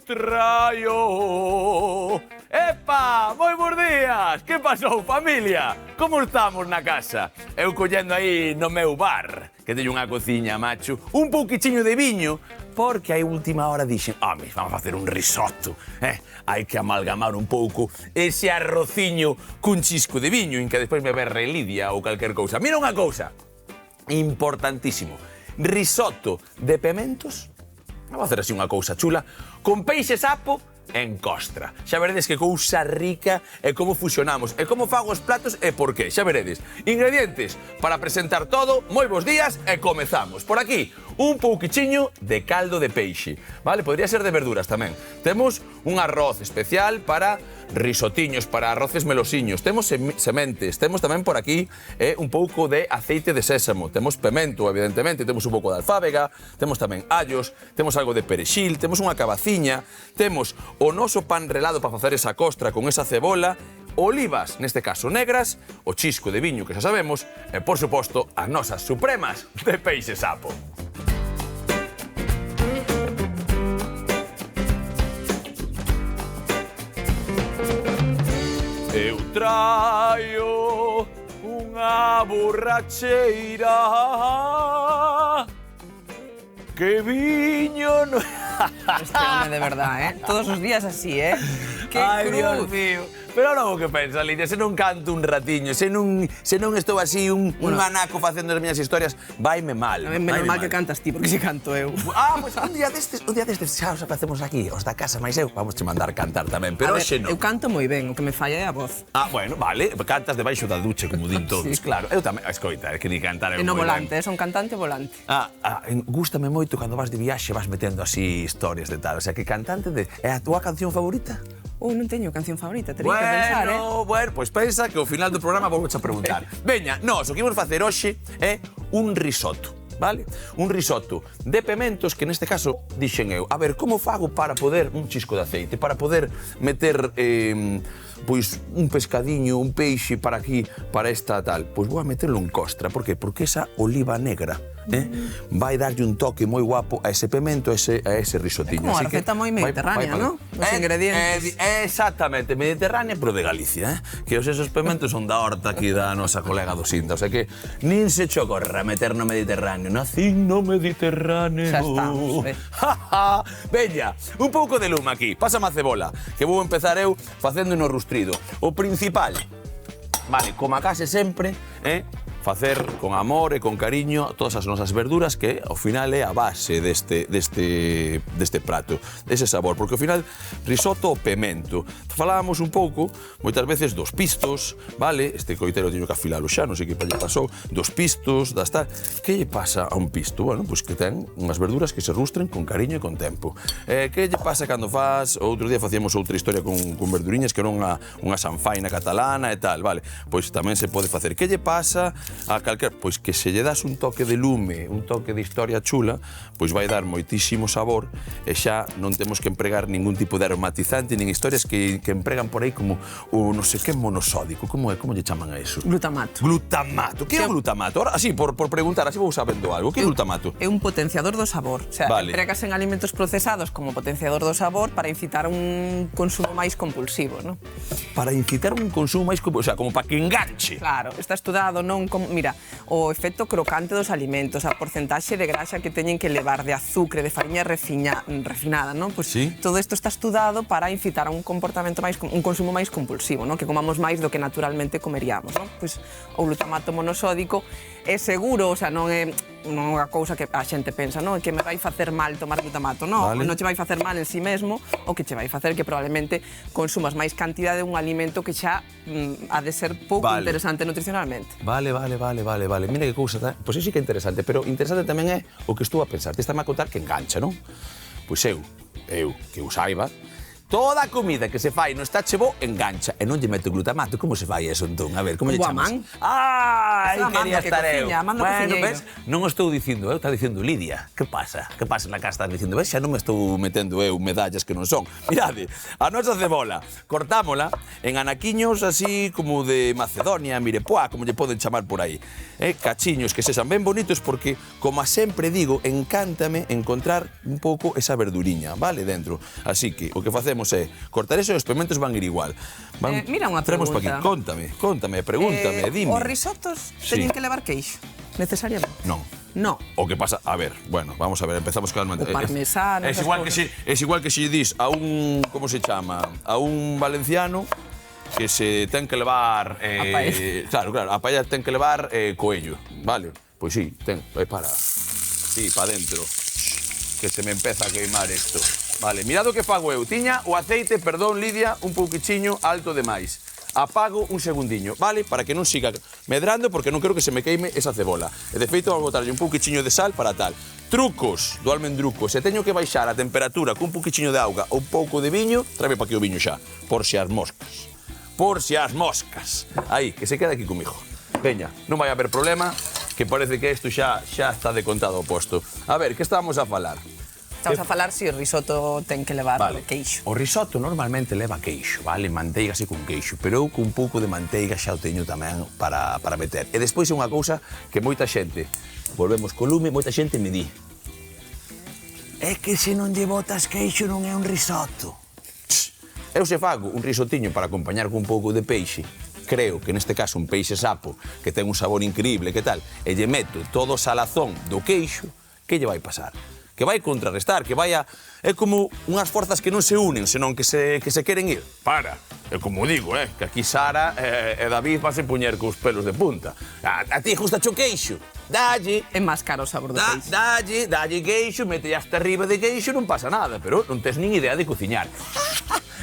traio. Epa, moi bons días. Que pasou, familia? Como estamos na casa? Eu collendo aí no meu bar, que teño unha cociña, macho, un pouquichiño de viño, porque aí última hora dixen, home, vamos a facer un risotto, hai que amalgamar un pouco ese arrociño cun chisco de viño, en que despois me berre Lidia ou calquer cousa. Mira unha cousa, importantísimo, risotto de pementos, vamos a facer así unha cousa chula, con peixe sapo en costra. Xa veredes que cousa rica e como fusionamos, e como fago os platos e por qué, xa veredes. Ingredientes para presentar todo, moi bons días e comezamos. Por aquí, un pouquichiño de caldo de peixe, vale? Podría ser de verduras tamén. Temos un arroz especial para risotiños, para arroces melosiños. Temos sementes, temos tamén por aquí un pouco de aceite de sésamo. Temos pemento, evidentemente, temos un pouco de alfábega, temos tamén allos, temos algo de perexil, temos unha cabaciña, temos o noso pan relado para facer esa costra con esa cebola, olivas, neste caso negras, o chisco de viño que xa sabemos e, por suposto, as nosas supremas de peixe sapo. Eu traio unha borracheira que viño no... Este home de verdad, todos os días así, Que Ai, cruz. Dios mío. Pero non o que pensa, Lidia, se non canto un ratiño, se non estou así un anaco facendo as miñas historias, vaime mal. Menos mal que cantas ti, porque se canto eu. Pois un día destes, xa os facemos aquí, os da casa, máis eu, vamos te mandar cantar tamén, pero hoxe non. Eu canto moi ben, o que me falla é a voz. Bueno, vale, cantas debaixo da duche, como din todos, claro. Eu tamén, escoita, que ni cantar eu E no moi ben. volante, son cantante volante. Gústame moito cando vas de viaxe, vas metendo así historias de tal, o sea, que cantante de... É a túa canción favorita? Non teño canción favorita, teria que pensar, Bueno, pois pensa que ao final do programa vou a preguntar. Veña, nós o que imos facer hoxe é un risotto, vale? Un risotto de pementos que neste caso dixen eu, a ver, como fago para poder un chisco de aceite, para poder meter pois un pescadiño, un peixe para aquí, para esta tal, pois vou a meterlo en costra, por qué? Porque esa oliva negra vai darlle un toque moi guapo a ese pemento, a ese risotiño. É como a receta moi mediterránea, non? Os ingredientes. Exactamente, mediterránea, pero de Galicia, que esos pementos son da horta aquí da nosa colega do Sinta, o sea que nin se che ocorra meter no Mediterráneo, nacín no Mediterráneo. Xa estamos, Veña, un pouco de lume aquí, pásame a cebola, que vou empezar eu facendo no rustrido. O principal, vale, como a case sempre, facer con amor e con cariño todas as nosas verduras que ao final é a base deste prato, dese sabor, porque ao final risotto o pemento. Falábamos un pouco, moitas veces, dos pistos, vale? Este coitero teño que afilalo xa, non sei que lle pasou, dos pistos, das tal. Que lle pasa a un pisto? Bueno, pois que ten unhas verduras que se rustren con cariño e con tempo. Que lle pasa cando faz, outro día facíamos outra historia con verduriñas que era unha sanfaina catalana e tal, vale? Pois tamén se pode facer. Que lle pasa a calquer, pois que se lle das un toque de lume, un toque de historia chula, pois vai dar moitísimo sabor e xa non temos que empregar ningún tipo de aromatizante, nin historias que empregan por aí como o non sei que monosódico, como lle chaman a eso? Glutamato. Glutamato. Que é o glutamato? Ahora, así, por preguntar, así vou sabendo algo. Que é o glutamato? É un potenciador do sabor. O sea, empregas en alimentos procesados como potenciador do sabor para incitar un consumo máis compulsivo, non? Para incitar un consumo máis compulsivo, o sea, como para que enganche. Claro, está estudado, non como... Mira, o efecto crocante dos alimentos, a porcentaxe de graxa que teñen que levar, de azúcar, de fariña refinada, non? Pois todo isto está estudado para incitar a un comportamento máis, un consumo máis compulsivo, non? Que comamos máis do que naturalmente comeríamos, non? Pois o glutamato monosódico é seguro, o sea, non é unha cousa que a xente pensa, non? Que me vai facer mal tomar glutamato, non? Non che vai facer mal en si mesmo, o que che vai facer que probablemente consumas máis cantidade dun alimento que xa ha de ser pouco interesante nutricionalmente. Vale. Mira que cousa, pois sí que é interesante, pero interesante tamén é o que estou a pensar. Te está a contar que engancha, non? Pois eu que o saiba, toda a comida que se fai no está bo engancha e non lle meto glutamato. Como se fai eso, entón? A ver, como lle chamas? Ai, quería estar eu. Bueno, ves, non o estou dicindo eu, está dicindo Lidia. Que pasa? Que pasa na casa? Estás dicindo, ves, xa non me estou metendo eu medallas que non son. Mirade, a nosa cebola, cortámola en anaquiños así como de Macedonia, mirepoix, como lle poden chamar por aí. Cachiños que sexan ben bonitos porque, como sempre digo, encántame encontrar un pouco esa verduriña, vale, dentro. Así que o que facemos é cortar eso e os pementos van ir igual. Mira unha pregunta. Contame, pregúntame, dime. Os risotos teñen que levar queixo, necesariamente? Non. No. O que pasa, a ver, bueno, vamos a ver, empezamos con o parmesano. Es igual que si dis a un, como se chama, a un valenciano que se ten que levar a paella. Claro, a paella ten que levar coello, vale? Pois sí, ten, para dentro. Que se me empeza a queimar isto. Vale, mirad o que fago eu. Tiña o aceite, perdón, Lidia, un pouquichiño alto demais. Apago un segundiño, vale? Para que non siga medrando, porque non quero que se me queime esa cebola. E de feito, vou botarlle un pouquichiño de sal para tal. Trucos do almendruco. Se teño que baixar a temperatura cun pouquichiño de auga ou un pouco de viño, traeme pa aquí o viño xa. Por si as moscas. Por si as moscas. Aí, que se quede aquí comigo. Veña, non vai haber problema, que parece que isto xa está decontado o posto. A ver, que estábamos a falar? Estamos a falar se o risoto ten que levar queixo. O risoto normalmente leva queixo, vale? Manteiga así con queixo, pero eu con un pouco de manteiga xa o teño tamén para meter. E despois é unha cousa que moita xente, volvemos co lume, moita xente me di: é que se non lle botas queixo non é un risoto. Eu se fago un risotiño para acompañar con un pouco de peixe, creo que neste caso un peixe sapo que ten un sabor increíble, que tal, e lle meto todo o salazón do queixo, que lle vai pasar? Que vai contrarrestar, que vai a... É como unhas forzas que non se unen, senón que se queren ir. Para, é como digo, que aquí Sara e David vas a puñer cos pelos de punta. A ti gusta o queixo, dalle... É máis caro o sabor do queixo. Dalle queixo, mete hasta arriba de queixo, non pasa nada, pero non tes nin idea de cociñar.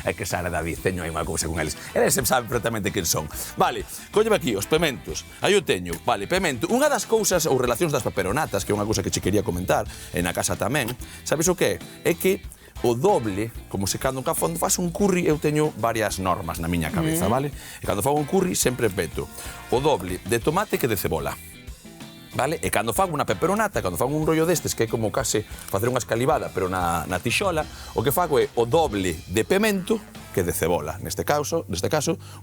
É que Sara e David, teño aí unha cousa con eles. Eles saben perfectamente quen son. Vale, cólleme aquí os pementos. Aí o teño. Vale, pemento. Unha das cousas ou relacións das peperonatas, que é unha cousa que che quería comentar, e na casa tamén, sabes o que é? É que o doble, como se cando faz un curry, eu teño varias normas na miña cabeza, vale? E cando fago un curry sempre peto o doble de tomate que de cebola. Vale? E cando fago unha peperonata, cando fago un rollo destes, que é como case facer unha escalivada, pero na tixola, o que fago é o doble de pemento que de cebola. Neste caso,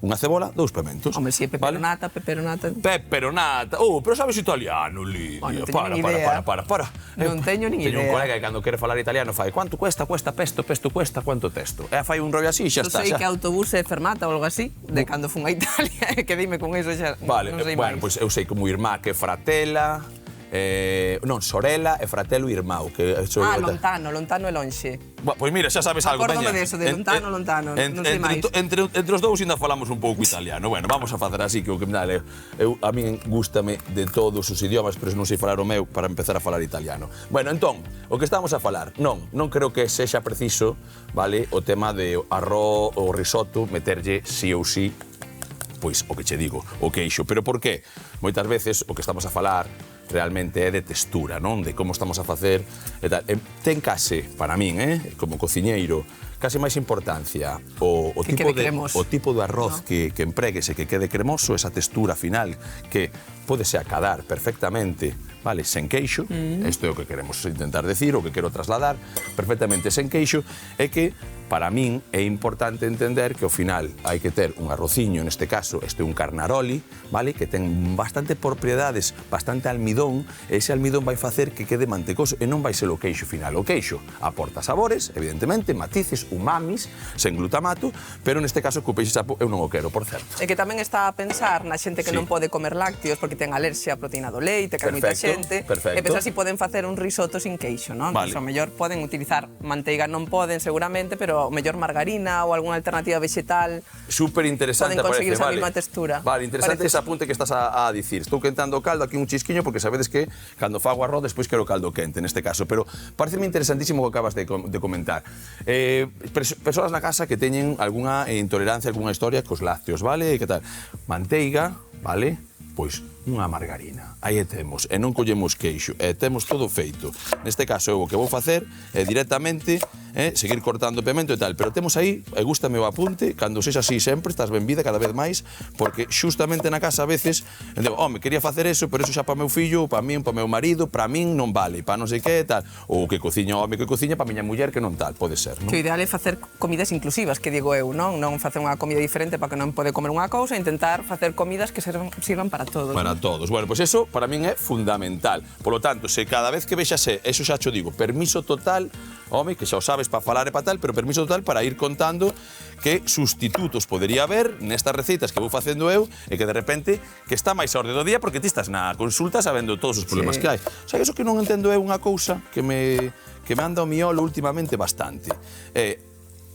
unha cebola, 2 pementos. Hombre, si é peperonata, peperonata... Peperonata. Pero sabes italiano, Lidia. Non teño nin idea. Para. Non teño nin idea. Teño un colega que cando quere falar italiano fai quanto cuesta pesto cuesta quanto testo. E fai un rollo así, xa está. Eu sei que autobús é fermata ou algo así, de cando fun a Italia, e que dime con eso xa vale, non sei bueno, pois eu sei como irmá que fratela, Sorella e fratello irmão que lontano e lonxe. Pois mira, xa sabes algo, veña. Acórdome deso, de lontano, non sei máis. Entre os dous ainda falamos un pouco italiano. Bueno, vamos a facer así, que o que me dale, a min gústame de todos os idiomas, pero non sei falar o meu para empezar a falar italiano. Bueno, entón, o que estamos a falar, non creo que sexa preciso, vale, o tema de arroz ou risotto meterlle sí ou sí, pois o que che digo, o queixo. Pero por qué? Moitas veces o que estamos a falar realmente é de textura, non? De como estamos a facer e tal. Ten case, para min, como cociñeiro, case máis importancia o tipo de arroz que empregues e que quede cremoso, esa textura final que pódese acadar perfectamente, vale, sen queixo. Isto é o que queremos intentar decir, o que quero trasladar perfectamente sen queixo, é que para min é importante entender que ao final hai que ter un arrociño, neste caso, este é un carnaroli, vale, que ten bastante propiedades, bastante almidón, e ese almidón vai facer que quede mantecoso e non vai ser o queixo final. O queixo aporta sabores, evidentemente, matices, umamis, sen glutamato, pero neste caso co peixe sapo eu non o quero, por certo. E que tamén está a pensar na xente que non pode comer lácteos porque ten alerxia a proteína do leite, que hai moita xente, e pensar si poden facer un risoto sin queixo, non? Vale. O mellor poden utilizar manteiga, non poden seguramente, pero o mellor margarina ou algunha alternativa vegetal. Super interesante, poden conseguir esa mesma textura. Vale, interesante ese apunte que estás a dicir. Estou quentando o caldo aquí un chisquiño porque sabedes que cando fago arroz despois quero caldo quente neste caso, pero pareceme interesantísimo o que acabas de comentar. Persoas na casa que teñen algunha intolerancia, algunha historia cos lácteos, vale? E que tal? Manteiga, vale? Pois unha margarina. Aí temos, e non collemos queixo, e temos todo feito. Neste caso, eu o que vou facer é directamente seguir cortando o pemento e tal, pero temos aí, e gústame o apunte, cando sexa así sempre, estás ben vida cada vez máis, porque xustamente na casa a veces, digo, home, quería facer eso, pero eso xa para meu fillo, para min, para meu marido, para min non vale, para non sei que, tal, ou que cociña o home que cociña para miña muller que non tal, pode ser, non? Que o ideal é facer comidas inclusivas, que digo eu, non? Non facer unha comida diferente para que non pode comer unha cousa, intentar facer comidas que sirvan para todos. Para todos. Bueno, pois eso para min é fundamental. Por lo tanto, se cada vez que vexase, eso xa cho digo, permiso total, home, que xa o sabes para falar e para tal, pero permiso total para ir contando que sustitutos podería haber nestas receitas que vou facendo eu e que de repente que está máis a orde do día porque ti estás na consulta sabendo todos os problemas que hai. O sea, que eso que non entendo é unha cousa que me anda ao miolo últimamente bastante.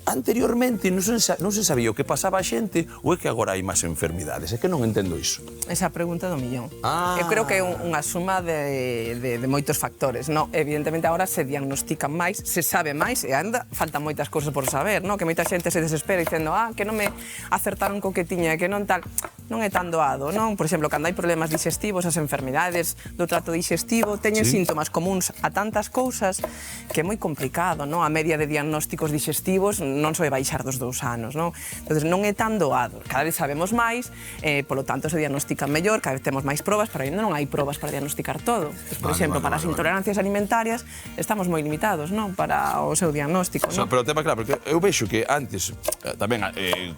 Anteriormente non se sabía o que pasaba a xente ou é que agora hai máis enfermidades? É que non entendo iso. Esa pregunta do millón. Eu creo que é unha suma de moitos factores, non? Evidentemente agora se diagnostican máis, se sabe máis e ainda faltan moitas cousas por saber, non? Que moita xente se desespera dicendo que non me acertaron co que tiña, que non tal. Non é tan doado, non? Por exemplo, cando hai problemas digestivos, as enfermidades do trato digestivo teñen síntomas comuns a tantas cousas que é moi complicado, non? A media de diagnósticos digestivos non soe baixar dos 2 anos, non? Entón, non é tan doado. Cada vez sabemos máis, polo tanto, se diagnostican mellor, cada vez temos máis probas, pero ainda non hai probas para diagnosticar todo. Por exemplo, para as intolerancias alimentarias, estamos moi limitados, non? Para o seu diagnóstico, non? Pero o tema, claro, porque eu vexo que antes, tamén,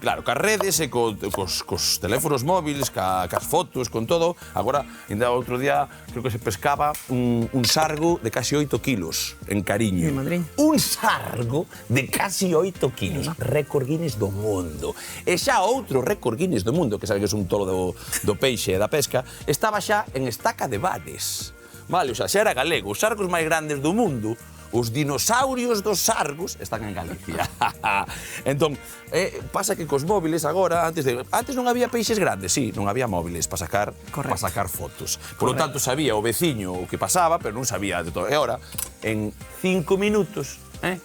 claro, cas redes e cos teléfonos móviles, cas fotos, con todo, agora, ainda outro día, creo que se pescaba un sargo de casi 8 kilos en Cariño. Un sargo de casi 8 kilos, récord Guinness do mundo. E xa outro récord Guinness do mundo, que sabe que é un tolo do peixe e da pesca, estaba xa en Estaca de Bares. Vale, o sea, xa era galego. Os sargos máis grandes do mundo, os dinosaurios dos sargos, están en Galicia. Entón, pasa que cos móviles agora, antes non había peixes grandes, sí, non había móviles para sacar fotos. Por lo tanto, sabía o veciño o que pasaba, pero non sabía de todo. E agora, en 5 minutos,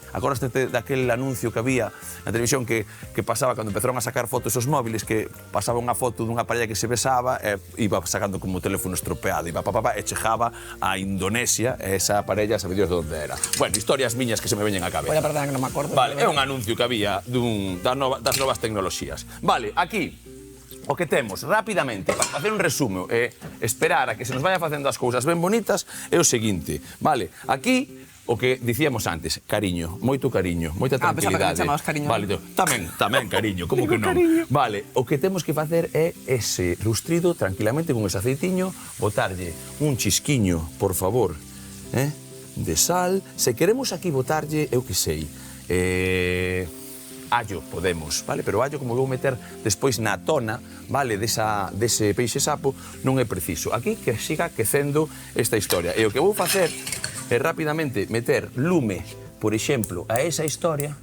acordaste daquel anuncio que había na televisión que pasaba cando empezaron a sacar fotos os móviles, que pasaba unha foto dunha parella que se besaba e iba sacando como o teléfono estropeado, iba e chegaba a Indonesia e esa parella sabe Dios de onde era. Bueno, historias miñas que se me veñen á cabeza. Foi a verdade que non me acordo. Vale, é un anuncio que había das novas tecnoloxías. Vale, aquí o que temos rapidamente para facer un resumo e esperar a que se nos vaya facendo as cousas ben bonitas é o seguinte, vale? Aquí o que dicíamos antes, cariño, moito cariño, moita tranquilidade. Pensaba que cariño. Vale, tamén cariño, como que non? Vale, o que temos que facer é ese rustrido tranquilamente con ese aceitiño, botarlle un chisquiño, por favor, de sal. Se queremos aquí botarlle, eu que sei, allo podemos, vale? Pero allo, como vou meter despois na tona, vale, dese peixe sapo, non é preciso. Aquí que siga quecendo esta historia. E o que vou facer é rapidamente meter lume, por exemplo, a esa historia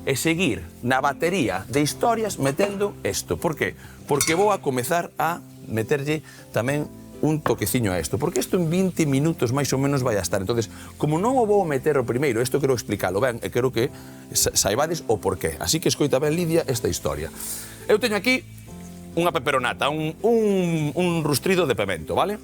e seguir na batería de historias metendo isto. Por qué? Porque vou a comezar a meterlle tamén un toqueciño a isto, porque isto en 20 minutos máis ou menos vai a estar. Entonces, como non o vou meter o primeiro, isto quero explicalo ben, e quero que saibades o porqué. Así que escoita ben, Lidia, esta historia. Eu teño aquí unha peperonata, un rustrido de pemento, vale?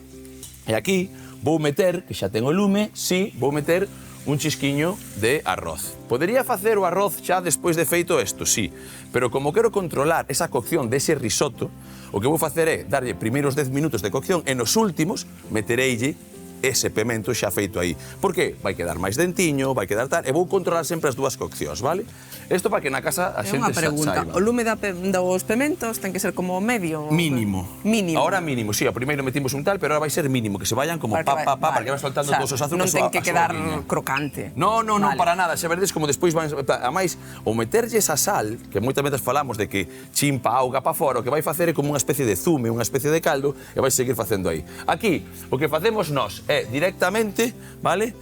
E aquí vou meter, que xa tengo lume, sí, vou meter un chisquiño de arroz. Podería facer o arroz xa despois de feito isto, sí, pero como quero controlar esa cocción dese risotto, o que vou facer é darlle primeiros 10 minutos de cocción e nos últimos metereille ese pemento xa feito aí. Por que? Vai quedar máis dentiño, vai quedar tal, e vou controlar sempre as dúas coccións, vale? Isto para que na casa a xente saiba. É unha pregunta, o lume dos pementos ten que ser como medio? Mínimo. Mínimo. Ahora mínimo, sí, ao primeiro metimos un tal, pero ahora vai ser mínimo, que se vayan como para que vai soltando todos os azúcares. Non ten que quedar crocante. Non, para nada, xa verdes como despois van... A máis, o meterlle esa sal, que moitas veces falamos de que chimpa auga para fora, o que vai facer é como unha especie de zume, unha especie de caldo, e vai seguir facendo aí. Aquí, o que facemos nós directamente, vale?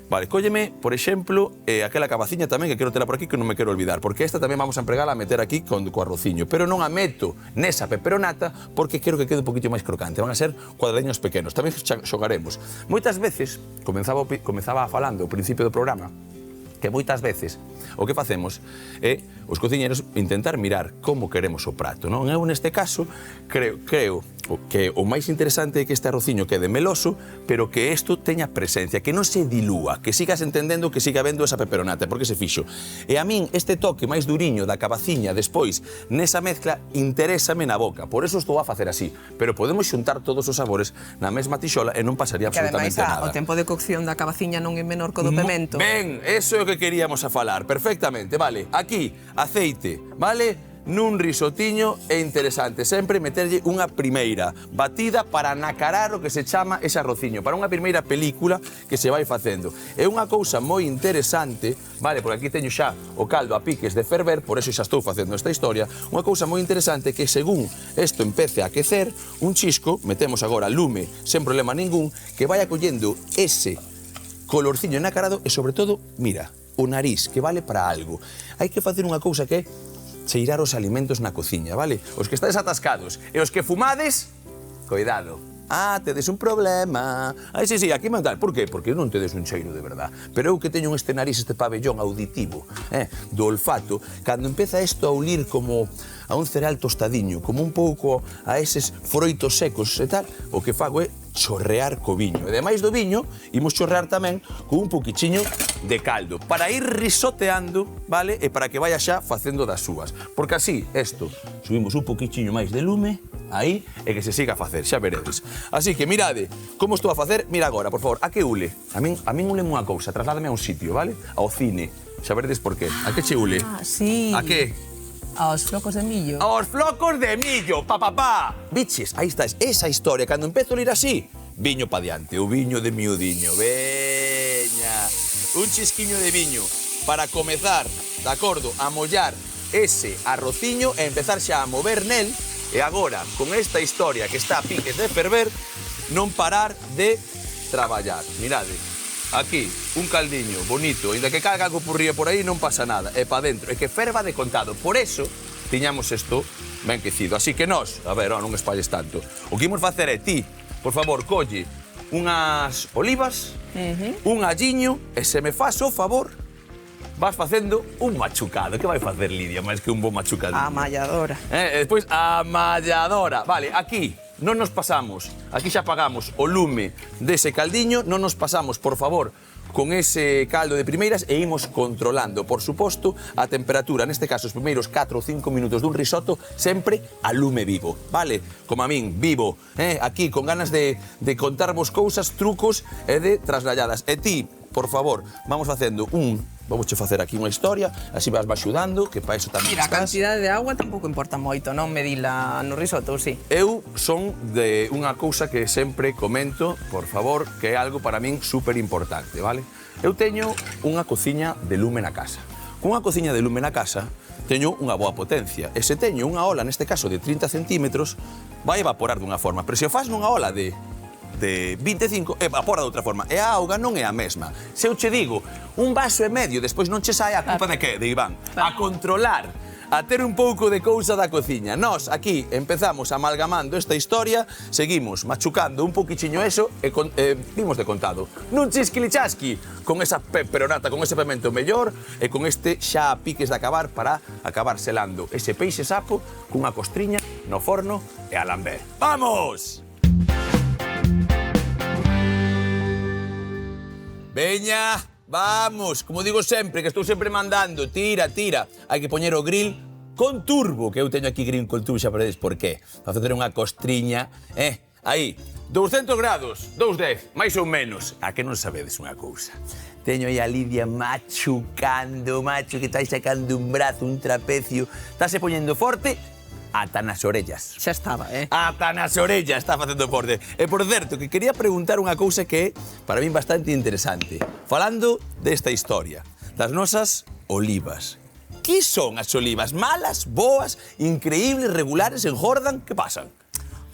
Vale, cólleme, por exemplo, aquela cabaciña tamén, que quero tela por aquí, que non me quero olvidar, porque esta tamén vamos a empregala a meter aquí co arrociño, pero non a meto nesa peperonata porque quero que quede un poquinho máis crocante, van a ser cuadradiños pequenos, tamén xogaremos. Moitas veces, comezaba falando ao principio do programa, que moitas veces o que facemos é os cociñeros intentar mirar como queremos o prato, non? Eu neste caso creo que o máis interesante é que este arrociño quede meloso, pero que isto teña presencia, que non se dilúa, que sigas entendendo, que siga vendo esa peperonata, porque se fixo. E a min este toque máis duriño da cabaciña despois nesa mezcla interésame na boca, por eso estou a facer así, pero podemos xuntar todos os sabores na mesma tixola e non pasaría absolutamente nada. O tempo de cocción da cabaciña non é menor co do pemento. Ben, eso é o que queríamos a falar, perfectamente, vale. Aquí, aceite, vale? Nun risotiño é interesante sempre meterlle unha primeira batida para nacarar o que se chama ese arrociño, para unha primeira película que se vai facendo. É unha cousa moi interesante, vale, porque aquí teño xa o caldo a piques de ferver, por eso xa estou facendo esta historia, unha cousa moi interesante que según isto empece a aquecer, un chisco, metemos agora lume sen problema ningún, que vai acollendo ese colorciño nacarado e sobre todo, mira, o nariz, que vale para algo. Hai que facer unha cousa que é cheirar os alimentos na cociña, vale? Os que estades atascados e os que fumades, cuidado. Tedes un problema. Sí, aquí me tal. Por qué? Porque non tedes un cheiro de verdad. Pero eu que teño este nariz, este pabellón auditivo, do olfato, cando empeza isto a ulir como a un cereal tostadiño, como un pouco a eses froitos secos e tal, o que fago é chorrear co viño. E demais do viño, imos chorrear tamén con un poquichiño de caldo, para ir risoteando, vale? E para que vaya xa facendo das súas. Porque así, isto, subimos un poquichiño máis de lume, aí, e que se siga a facer, xa veredes. Así que, mirade, como estou a facer, mira agora, por favor, a que ule? A min uleme unha cousa, trasládame a un sitio, vale? Ao cine, xa veredes por qué. A que che ule? Sí. A que? Aos flocos de millo. Aos flocos de millo, papá. Biches, aí está, esa historia, cando empezo a lir así, viño pa diante, o viño de miudiño, veña. Un chisquiño de viño para comezar, de acordo, a mollar ese arrociño e empezar xa a mover nel, e agora, con esta historia que está a piques de ferver, non parar de traballar. Mirade, aquí, un caldiño bonito, inda que calga algo purría por aí, non pasa nada, é pa dentro, é que ferva de contado. Por eso, tiñamos isto ben quecido. Así que nós, a ver, non espalles tanto, o que imos facer é ti, por favor, colle unhas olivas, un alliño, e se me faz o favor, vas facendo un machucado. Que vai facer Lidia, máis que un bo machucadinho? A malladora. E despois, a malladora. Vale, aquí non nos pasamos, aquí xa apagamos o lume dese caldiño, non nos pasamos, por favor, con ese caldo de primeiras e imos controlando, por suposto, a temperatura, neste caso, os primeiros 4 ou 5 minutos dun risotto, sempre a lume vivo, vale? Como a min, vivo, aquí, con ganas de contarvos cousas, trucos e de traslalladas. E ti, por favor, vamos facendo vamos facer aquí unha historia, así vas axudando, que para iso tamén Mira, estás. a cantidade de agua tampouco importa moito, non medila no risotto, ou si? Eu son de unha cousa que sempre comento, por favor, que é algo para min super importante, vale? Eu teño unha cociña de lume na casa. Con unha cociña de lume na casa, teño unha boa potencia. E se teño unha ola, neste caso de 30 centímetros, vai evaporar dunha forma. Pero se o faz nunha ola de 25, evapora de outra forma. E a auga non é a mesma. Se eu che digo un vaso e medio, despois non che sae a culpa de que? De Iván. A controlar, a ter un pouco de cousa da cociña. Nós aquí empezamos amalgamando esta historia, seguimos machucando un poquichiño eso e vimos de contado. Nun chisquilichasqui, con esa peperonata, con ese pemento mellor e con este xa a piques de acabar para acabar selando ese peixe sapo cunha costriña no forno e a lamber. Vamos! Veña, vamos, como digo sempre, que estou sempre mandando, tira. Hai que poñer o grill con turbo, que eu teño aquí grill con turbo, xa veredes por qué. Para facer unha costriña, aí, 200 grados, 210, máis ou menos. A que non sabedes unha cousa? Teño aí a Lidia machucando, macho, que está sacando un brazo, un trapecio. Estáse poñendo forte ata nas orellas. Xa estaba, Ata nas orellas está facendo forte. E, por certo, que quería preguntar unha cousa que é, para min, bastante interesante. Falando desta historia, das nosas olivas. Que son as olivas? Malas, boas, increíbles, regulares, engordan? Que pasan?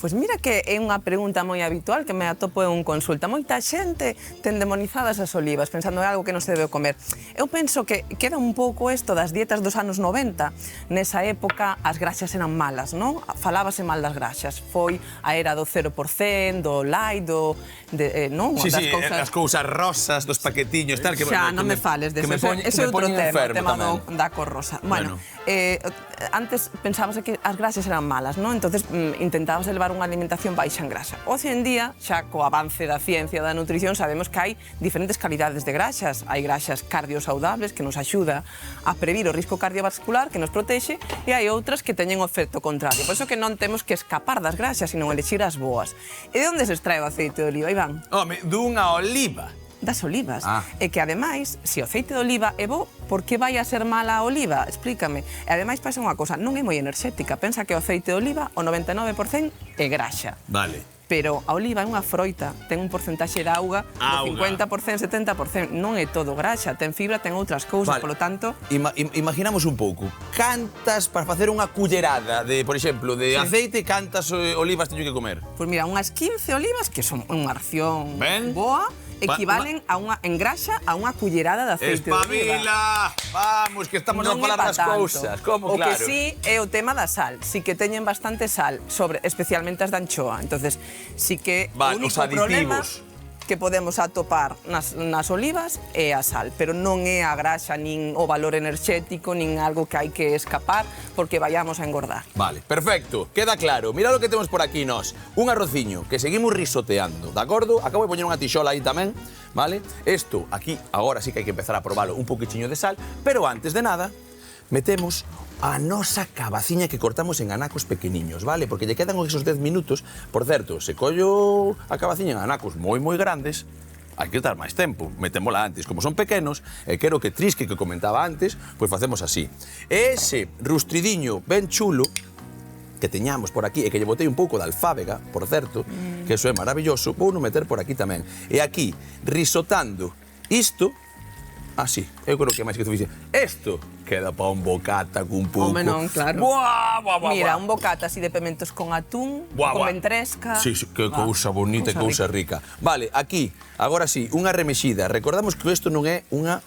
Pois mira que é unha pregunta moi habitual que me atopo en un consulta. Moita xente ten demonizadas as olivas, pensando en algo que non se debe comer. Eu penso que queda un pouco isto das dietas dos anos 90. Nesa época as graxas eran malas, non? Falábase mal das graxas. Foi a era do 0%, do light, non? Sí, as cousas rosas, dos paquetiños, tal. Xa, non me fales deso. Ese é outro tema, o tema da cor rosa. Bueno, antes pensábamos que as graxas eran malas, non? Entonces intentábamos levar unha alimentación baixa en graxa. Hoxe en día, xa co avance da ciencia da nutrición, sabemos que hai diferentes calidades de graxas. Hai graxas cardiosaudables que nos axuda a previr o risco cardiovascular, que nos protexe, e hai outras que teñen o efecto contrario. Por iso que non temos que escapar das graxas, sino elixir as boas. E de onde se extrae o aceite de oliva, Iván? Home, dunha oliva. Das olivas. E que, ademais, se o aceite de oliva é bo, por que vai a ser mala a oliva? Explícame. E, ademais, pasa unha cosa, non é moi enerxética. Pensa que o aceite de oliva, o 99% é graxa. Vale. Pero a oliva é unha froita, ten un porcentaxe de auga do 50%, 70%. Non é todo graxa, ten fibra, ten outras cousas, polo tanto... Imaginamos un pouco, cantas para facer unha cullerada de, por exemplo, de aceite, cantas olivas teño que comer? Pois mira, unhas 15 olivas, que son unha ración boa, equivalen a unha engraxa a unha cullerada de aceite de oliva. Espabila! Vamos, que estamos a falar das cousas. Como, claro? O que claro? sí é o tema da sal. Sí que teñen bastante sal, especialmente as de anchoa. Entonces, sí que o único problema que podemos atopar nas olivas é a sal, pero non é a graxa, nin o valor enerxético, nin algo que hai que escapar porque vayamos a engordar. Vale, perfecto, queda claro. Mira lo que temos por aquí nós. Un arrociño que seguimos risoteando, de acordo? Acabo de poñer unha tixola aí tamén, vale? Isto, aquí, agora sí que hai que empezar a probalo un poquichiño de sal, pero antes de nada, metemos a nosa cabaciña que cortamos en anacos pequeniños, vale? Porque lle quedan esos 10 minutos. Por certo, se collo a cabaciña en anacos moi grandes, hai que dar máis tempo, metémola antes. Como son pequenos, e quero que trisque que comentaba antes, pois facemos así. Ese rustridiño ben chulo que teñamos por aquí, e que lle botei un pouco de alfábega, por certo, que eso é maravilloso, vou no meter por aquí tamén. E aquí, risotando isto, así, eu creo que é máis que suficiente. Isto queda pa un bocata cun pouco. Home, non, claro. Buah, buah, buah, mira, buah. un bocata así de pementos con atún, Buah, con buah. ventresca. Sí, que cousa bonita e cousa rica. Vale, aquí, agora sí, unha remexida. Recordamos que isto non é unha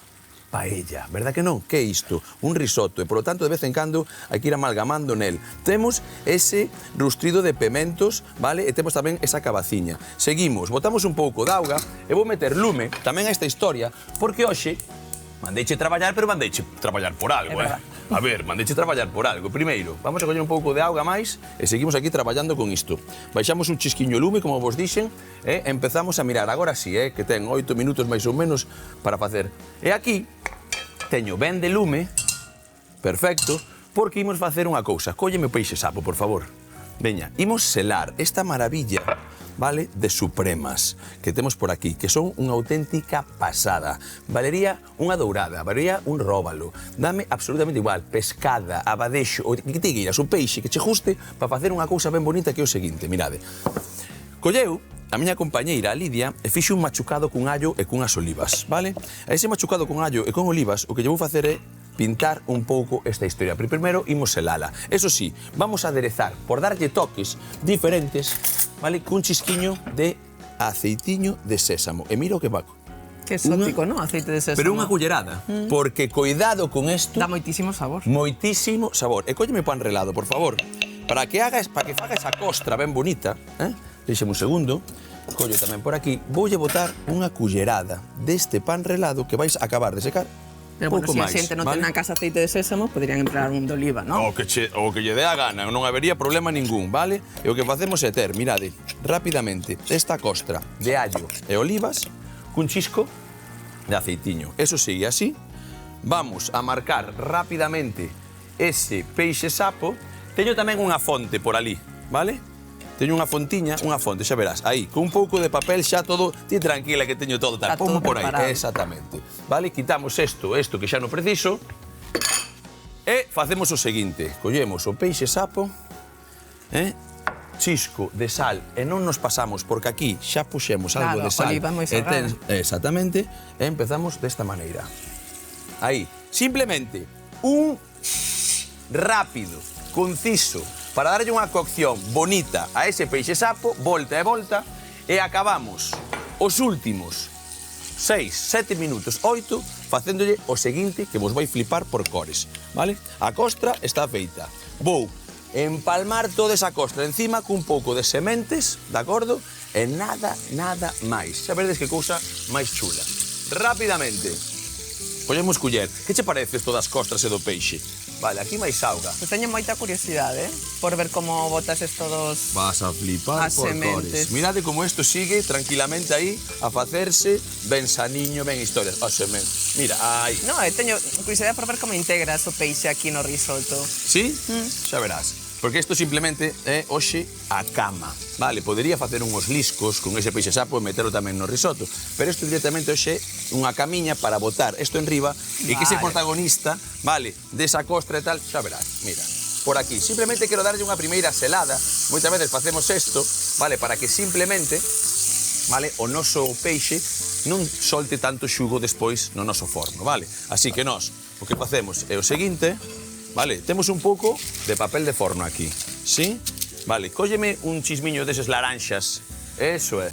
paella, verdad que non? Que é isto? Un risotto, e polo tanto de vez en cando hai que ir amalgamando nel. Temos ese rustrido de pementos, vale? E temos tamén esa cabaciña. Seguimos, botamos un pouco de auga e vou meter lume tamén a esta historia, porque hoxe mandeiche traballar, pero mandeiche traballar por algo, A ver, mandeiche traballar por algo. Primeiro, vamos a coller un pouco de auga máis e seguimos aquí traballando con isto. Baixamos un chisquiño lume, como vos dixen, e empezamos a mirar. Agora sí, que ten 8 minutos máis ou menos para facer. E aquí teño ben de lume, perfecto, porque imos facer unha cousa. Cólleme o peixe sapo, por favor. Veña, imos selar esta maravilla, vale, de supremas que temos por aquí, que son unha auténtica pasada. Valería unha dourada, valería un róbalo. Dame absolutamente igual, pescada, abadexo, o que te guiras, un peixe que che guste para facer unha cousa ben bonita que é o seguinte, mirade. Colleu a miña compañeira, a Lidia, e fixe un machucado cun allo e cunhas olivas, vale? A ese machucado con allo e con olivas, o que lle vou facer é pintar un pouco esta historia. Pero primeiro imos selala. Eso sí, vamos a aderezar por darlle toques diferentes, vale, cun chisquiño de aceitiño de sésamo. E mira o que va. Que exótico, ¿no? Aceite de sésamo. Pero unha cullerada, porque cuidado con isto. Dá moitísimo sabor. Moitísimo sabor. E cólleme pan relado, por favor. Para que faga esa costra ben bonita, deixeme un segundo. Collo tamén por aquí. Voulle botar unha cullerada deste pan relado que vais a acabar de secar. Pero bueno, se a xente non ten na casa aceite de sésamo, poderían emplear un de oliva, non? O que lle dé a gana, non habería problema ningún, vale? E o que facemos é ter, mirade, rapidamente, esta costra de allo e olivas cun chisco de aceitiño. Eso sigue así. Vamos a marcar rapidamente ese peixe sapo. Teño tamén unha fonte por ali, vale? Teño unha fontiña, unha fonte, xa verás, aí, con un pouco de papel xa todo, ti tranquila que teño todo tal, pongo por aí, exactamente. Vale, quitamos isto que xa non preciso, e facemos o seguinte, collemos o peixe sapo, chisco de sal, e non nos pasamos, porque aquí xa puxemos algo de sal. Oliva moi salgada. Exactamente, e empezamos desta maneira. Aí, simplemente, un rápido, conciso, para darlle unha cocción bonita a ese peixe sapo, volta e volta, e acabamos os últimos 6, 7 minutos, 8, facéndolle o seguinte que vos vai flipar por cores, vale? A costra está feita. Vou empalmar toda esa costra encima cun pouco de sementes, de acordo? E nada máis. Xa veredes que cousa máis chula. Rapidamente, collemos culler. Que che parece isto das costras e do peixe? Vale, aquí máis auga. Pues teño moita curiosidade, por ver como botas todos Vas a flipar as por sementes. cores. Mirade como isto sigue tranquilamente aí a facerse ben saniño, ben historias. As sementes. Mira, aí. No, teño curiosidade por ver como integras o peixe aquí no risotto. Sí? Xa verás. Porque isto simplemente é hoxe a cama. Vale, podería facer unhos liscos con ese peixe sapo e metelo tamén no risotto. Pero isto directamente hoxe unha camiña para botar isto en riba e que ese protagonista, vale, desa costra e tal, xa verás, mira. Por aquí, simplemente quero darlle unha primeira selada. Moitas veces facemos isto, vale, para que simplemente, vale, o noso peixe non solte tanto xugo despois no noso forno, vale? Así que nós, o que facemos é o seguinte. Vale, temos un pouco de papel de forno aquí, ¿sí? Vale, cólleme un chismiño deses laranxas, eso é.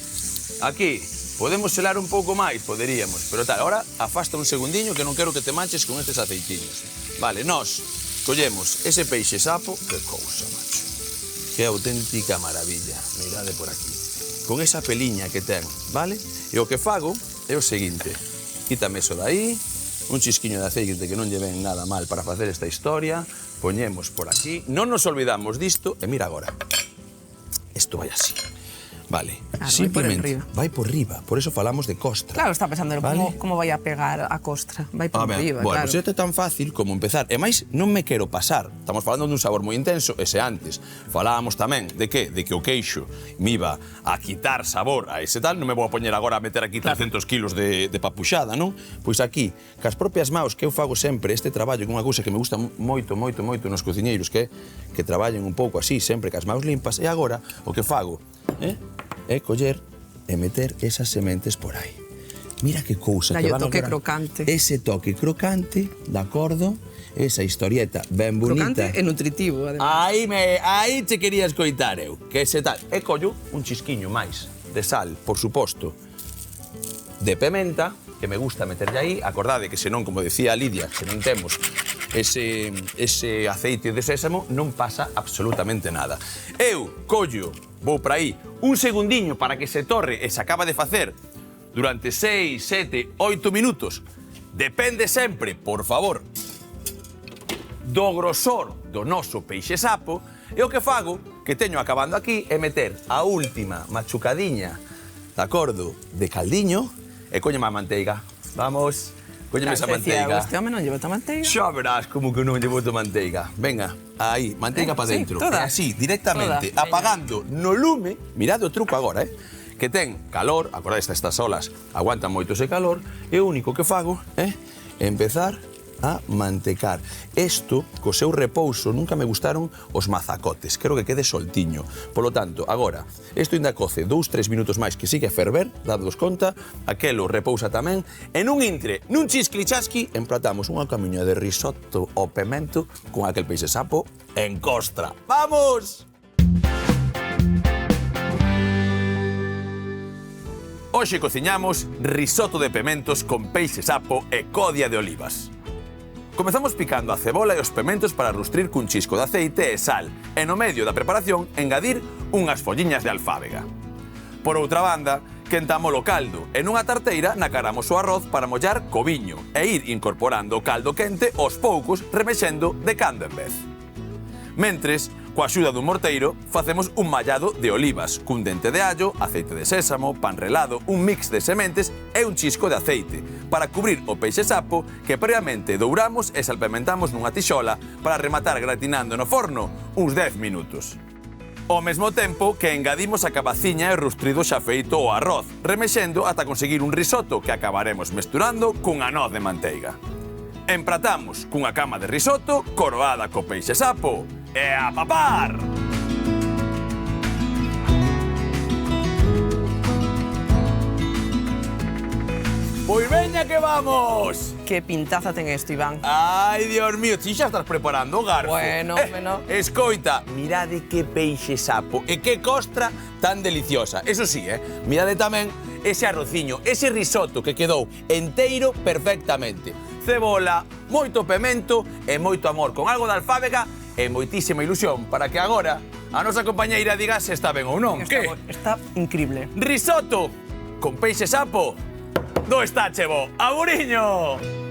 Aquí, podemos selar un pouco máis, poderíamos, pero tal, ahora afasta un segundiño que non quero que te manches con estes aceitiños. Vale, nós collemos ese peixe sapo, que cousa, macho, que auténtica maravilla, mirade por aquí, con esa peliña que ten, vale? E o que fago é o seguinte, quítame eso daí, un chisquiño de aceite que non lle ven nada mal para facer esta historia, poñemos por aquí, non nos olvidamos disto, e mira agora, isto vai así, vale, simplemente vai por riba, por eso falamos de costra. Claro, está pensando, vale? Como vai a pegar a costra, vai por riba, bueno, claro. Pues isto é tan fácil como empezar, e máis non me quero pasar, estamos falando dun sabor moi intenso, ese antes, falábamos tamén de que o queixo me iba a quitar sabor a ese tal, non me vou a poñer agora a meter aquí 300 kilos de papuxada, non? Pois aquí, cas propias maus que eu fago sempre este traballo, que unha cousa que me gusta moito nos cociñeiros, que traballen un pouco así, sempre cas maus limpas, e agora o que fago, é coller e meter esas sementes por aí. Mira que cousa que van a toque crocante. Ese toque crocante, de acordo? Esa historieta ben bonita. Crocante e nutritivo, además. Aí te quería escoitar eu, que ese tal. E collo un chisquiño máis de sal, por suposto, de pementa, que me gusta meterlle aí. Acordade que senón, como decía Lidia, se non temos ese aceite de sésamo, non pasa absolutamente nada. Eu collo, vou para aí, un segundiño para que se torre e se acaba de facer durante 6, 7, 8 minutos. Depende sempre, por favor, do grosor do noso peixe sapo. E o que fago, que teño acabando aquí, é meter a última machucadiña, de acordo, de caldiño, e coñeme a manteiga. Vamos, coñeme esa manteiga. Este home non lle bota manteiga. Xa verás como que non lle boto manteiga. Venga, aí, manteiga para dentro. Toda. E así, directamente, Toda. apagando no lume, mirade o truco agora, que ten calor, acordades, estas olas aguantan moito ese calor, e o único que fago é empezar a mantecar. Isto, co seu repouso, nunca me gustaron os mazacotes, quero que quede soltiño. Polo tanto, agora, isto ainda coce 2-3 minutos máis que sigue a ferver, dados conta, aquelo repousa tamén, e nun intre, nun chisclichasqui, empratamos unha camiña de risotto ao pemento con aquel peixe sapo en costra. Vamos! Hoxe cociñamos risotto de pementos con peixe sapo e codia de olivas. Comezamos picando a cebola e os pementos para rustrir cun chisco de aceite e sal, e no medio da preparación engadir unhas folliñas de alfábega. Por outra banda, quentamos o caldo e nunha tarteira nacaramos o arroz para mollar co viño e ir incorporando o caldo quente aos poucos remexendo de cando en vez. Mentres, coa axuda dun morteiro, facemos un mallado de olivas, cun dente de allo, aceite de sésamo, pan relado, un mix de sementes e un chisco de aceite, para cubrir o peixe sapo que previamente douramos e salpementamos nunha tixola para rematar gratinando no forno uns 10 minutos. Ao mesmo tempo que engadimos a cabaciña e rustrido xa feito o arroz, remexendo ata conseguir un risotto que acabaremos mesturando cunha noz de manteiga. Empratamos cunha cama de risotto coroada co peixe sapo e a papar! Pois veña que vamos! Que pintaza ten isto, Iván. Ai, Dios mío, ti xa estás preparando o garfo. Bueno, bueno. Escoita, mirade que peixe sapo e que costra tan deliciosa. Eso sí, mirade tamén ese arrociño, ese risotto que quedou enteiro perfectamente. Cebola, moito pemento e moito amor con algo de alfábega e moitísima ilusión para que agora a nosa compañeira diga se está ben ou non. Que? Está increíble. Risotto con peixe sapo do Estáchevo. Aburiño!